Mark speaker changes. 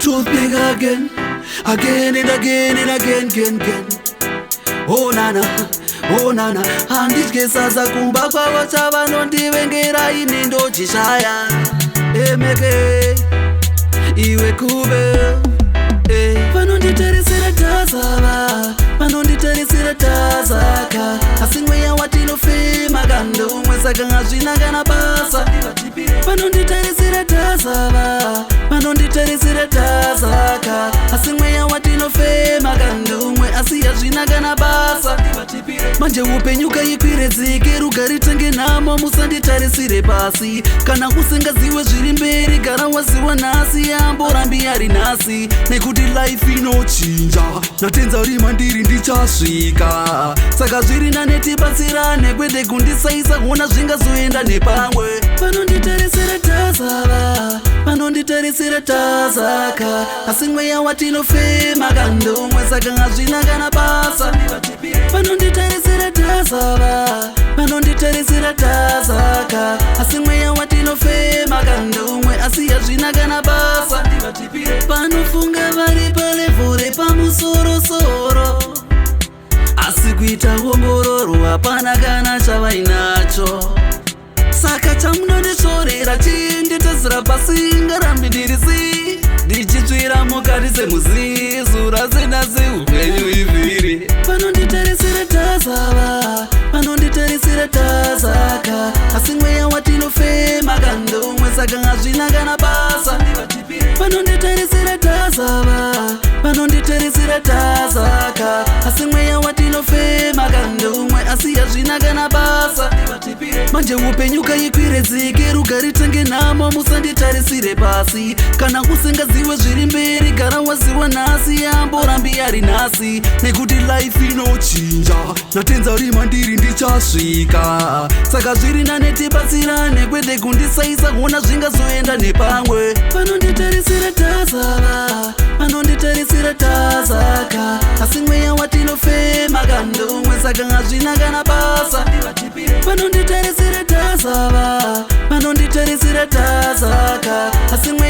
Speaker 1: toothpick again, again and again and again. Oh nana, oh nana, handityesaza kumba kwavo chavanondivengera ini ndochishaya. Emeke iwe kube vanonditarisira tazava, vanonditarisira tazaka, asi mweya watinofema kandomwe saka hazvinangana basa. Vanonditarisira tazava, vanonditarisira tazaka, asi mweya watinofema kandomwe asi hazvinangana basa. Manje upenyuka ikwire dzike rugaritange namo, musanditarisire pasi. Kana usingaziwe zviri mberi, gara waziwa nhasi, amborambi ari nhasi. Nekuti life inochinja, natenza rima ndiri ndichasvika. Saka zviri nanetibatsirane, kwete kundisaisa kuona zvingazoenda nepamwe. Vanonditarisira tazava, vanonditarisira tazaka, asi mweya watinofema kandomwe saka hazvinangana basa. Vanonditarisira tazava, vanonditarisira tazaka, asi mweya watinofema kandomwe asi hazvinangana basa. Panofunga vari palevho repamusorosoro, asi kuita ongororo hapana kana chavainacho. Saka chamunondishorera chinditazira pasi, ngarambi ndirisi ndichitsvira mukati semuzizura senasi upenyu iviri. Vanonditarisira tazava, vanonditarisira tazaka, asi mweya watinofema kandomwe saka hazvinangana basa. Vanonditarisira tazava, vanonditarisira tazaka, asi mweya watinofema kandomwe asi hazvinangana basa. Manje upenyuka ikwire dzike rugaritange namo, musanditarisire pasi. Kana usingaziwe zviri mberi, gara waziwa nhasi, amborambi ari nhasi. Nekuti life inochinja, natenza rima ndiri ndichasvika. Saka zviri nanetibatsirane, kwete kundisaisa kuona zvingazoenda nepamwe. Vanonditarisira tazava, vanonditarisira tazaka, asi mweya watinofema kandomwe saka hazvinangana basa. Vanonditarisira tazava, vanonditarisira tazaka, asi mweya